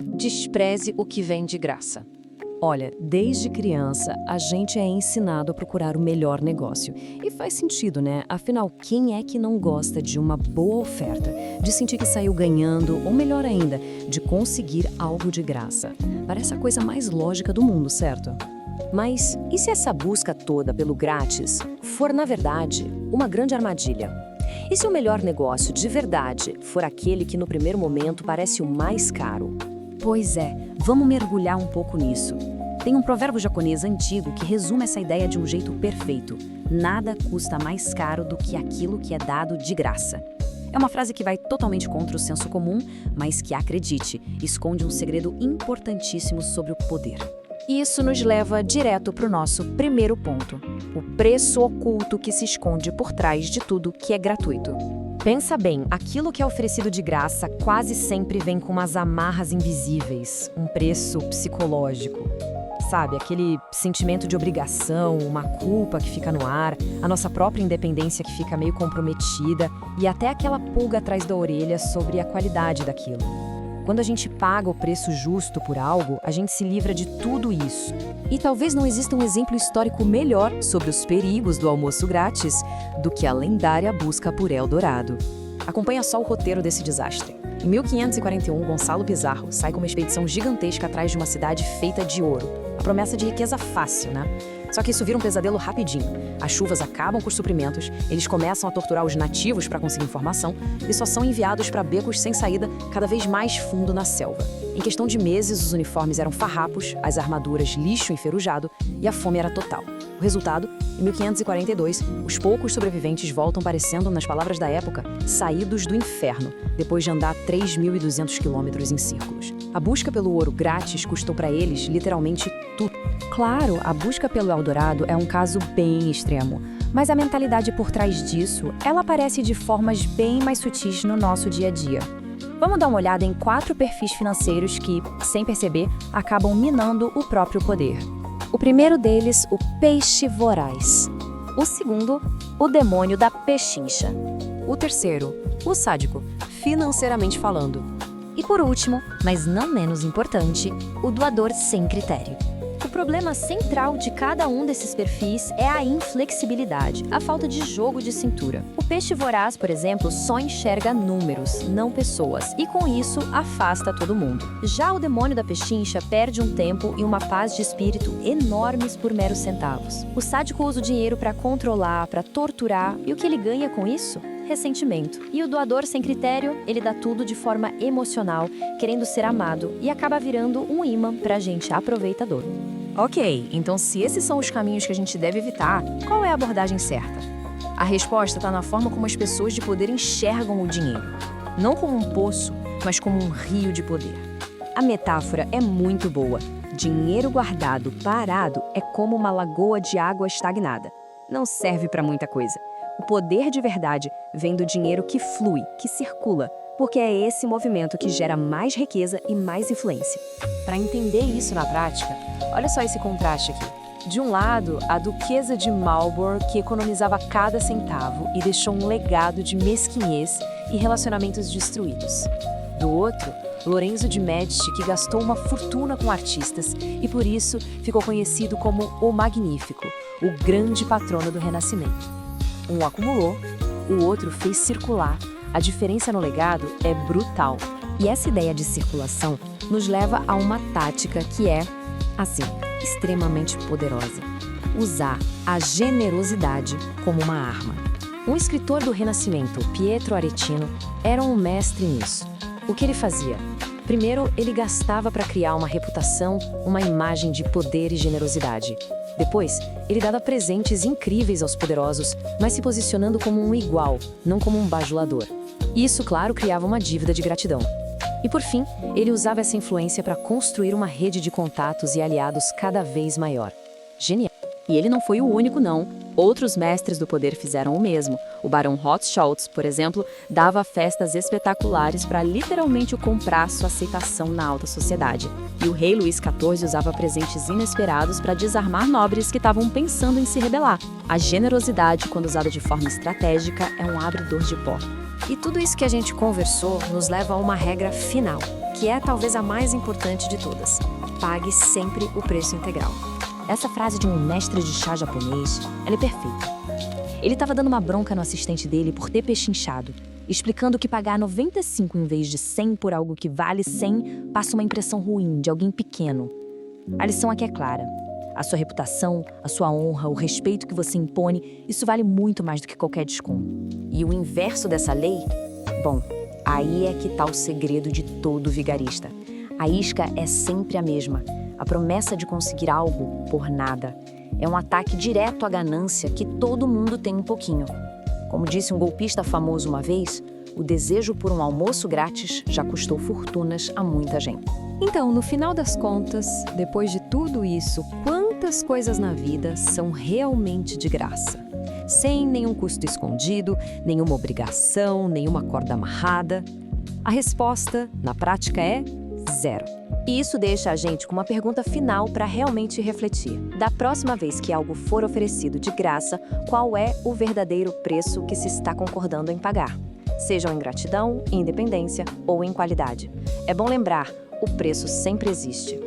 Despreze o que vem de graça. Olha, desde criança, a gente é ensinado a procurar o melhor negócio. E faz sentido, né? Afinal, quem é que não gosta de uma boa oferta, de sentir que saiu ganhando, ou melhor ainda, de conseguir algo de graça? Parece a coisa mais lógica do mundo, certo? Mas e se essa busca toda pelo grátis for, na verdade, uma grande armadilha? E se o melhor negócio de verdade for aquele que no primeiro momento parece o mais caro? Pois é, vamos mergulhar um pouco nisso. Tem um provérbio japonês antigo que resume essa ideia de um jeito perfeito. Nada custa mais caro do que aquilo que é dado de graça. É uma frase que vai totalmente contra o senso comum, mas que, acredite, esconde um segredo importantíssimo sobre o poder. Isso nos leva direto para o nosso primeiro ponto: o preço oculto que se esconde por trás de tudo que é gratuito. Pensa bem, aquilo que é oferecido de graça quase sempre vem com umas amarras invisíveis, um preço psicológico. Sabe, aquele sentimento de obrigação, uma culpa que fica no ar, a nossa própria independência que fica meio comprometida e até aquela pulga atrás da orelha sobre a qualidade daquilo. Quando a gente paga o preço justo por algo, a gente se livra de tudo isso. E talvez não exista um exemplo histórico melhor sobre os perigos do almoço grátis do que a lendária busca por Eldorado. Acompanha só o roteiro desse desastre. Em 1541, Gonçalo Pizarro sai com uma expedição gigantesca atrás de uma cidade feita de ouro. A promessa de riqueza fácil, né? Só que isso vira um pesadelo rapidinho. As chuvas acabam com os suprimentos, eles começam a torturar os nativos para conseguir informação e só são enviados para becos sem saída cada vez mais fundo na selva. Em questão de meses, os uniformes eram farrapos, as armaduras lixo enferrujado e a fome era total. O resultado, em 1542, os poucos sobreviventes voltam parecendo, nas palavras da época, saídos do inferno, depois de andar 3.200 quilômetros em círculos. A busca pelo ouro grátis custou para eles, literalmente, tudo. Claro, a busca pelo Eldorado é um caso bem extremo, mas a mentalidade por trás disso, ela aparece de formas bem mais sutis no nosso dia a dia. Vamos dar uma olhada em 4 perfis financeiros que, sem perceber, acabam minando o próprio poder. O primeiro deles, o peixe voraz. O segundo, o demônio da pechincha. O terceiro, o sádico, financeiramente falando. E por último, mas não menos importante, o doador sem critério. O problema central de cada um desses perfis é a inflexibilidade, a falta de jogo de cintura. O peixe voraz, por exemplo, só enxerga números, não pessoas, e com isso afasta todo mundo. Já o demônio da pechincha perde um tempo e uma paz de espírito enormes por meros centavos. O sádico usa o dinheiro para controlar, para torturar, e o que ele ganha com isso? Ressentimento. E o doador sem critério, ele dá tudo de forma emocional, querendo ser amado, e acaba virando um imã pra gente aproveitador. Ok, então se esses são os caminhos que a gente deve evitar, qual é a abordagem certa? A resposta está na forma como as pessoas de poder enxergam o dinheiro. Não como um poço, mas como um rio de poder. A metáfora é muito boa. Dinheiro guardado, parado, é como uma lagoa de água estagnada. Não serve para muita coisa. O poder de verdade vem do dinheiro que flui, que circula, porque é esse movimento que gera mais riqueza e mais influência. Para entender isso na prática, olha só esse contraste aqui. De um lado, a duquesa de Marlborough, que economizava cada centavo e deixou um legado de mesquinhez e relacionamentos destruídos. Do outro, Lorenzo de Medici, que gastou uma fortuna com artistas e por isso ficou conhecido como o Magnífico, o grande patrono do Renascimento. Um acumulou, o outro fez circular. A diferença no legado é brutal. E essa ideia de circulação nos leva a uma tática que é, assim, extremamente poderosa. Usar a generosidade como uma arma. Um escritor do Renascimento, Pietro Aretino, era um mestre nisso. O que ele fazia? Primeiro, ele gastava para criar uma reputação, uma imagem de poder e generosidade. Depois, ele dava presentes incríveis aos poderosos, mas se posicionando como um igual, não como um bajulador. Isso, claro, criava uma dívida de gratidão. E por fim, ele usava essa influência para construir uma rede de contatos e aliados cada vez maior. Genial! E ele não foi o único, não. Outros mestres do poder fizeram o mesmo. O barão Rothschild, por exemplo, dava festas espetaculares para literalmente comprar sua aceitação na alta sociedade. E o rei Luís XIV usava presentes inesperados para desarmar nobres que estavam pensando em se rebelar. A generosidade, quando usada de forma estratégica, é um abridor de porta. E tudo isso que a gente conversou nos leva a uma regra final, que é talvez a mais importante de todas. Pague sempre o preço integral. Essa frase de um mestre de chá japonês, ela é perfeita. Ele estava dando uma bronca no assistente dele por ter pechinchado, explicando que pagar 95 em vez de 100 por algo que vale 100 passa uma impressão ruim de alguém pequeno. A lição aqui é clara. A sua reputação, a sua honra, o respeito que você impõe, isso vale muito mais do que qualquer desconto. E o inverso dessa lei? Bom, aí é que está o segredo de todo vigarista. A isca é sempre a mesma. A promessa de conseguir algo por nada. É um ataque direto à ganância que todo mundo tem um pouquinho. Como disse um golpista famoso uma vez, o desejo por um almoço grátis já custou fortunas a muita gente. Então, no final das contas, depois de tudo isso, quantas coisas na vida são realmente de graça? Sem nenhum custo escondido, nenhuma obrigação, nenhuma corda amarrada? A resposta, na prática, é zero. E isso deixa a gente com uma pergunta final para realmente refletir. Da próxima vez que algo for oferecido de graça, qual é o verdadeiro preço que se está concordando em pagar? Sejam em gratidão, independência ou em qualidade. É bom lembrar, o preço sempre existe.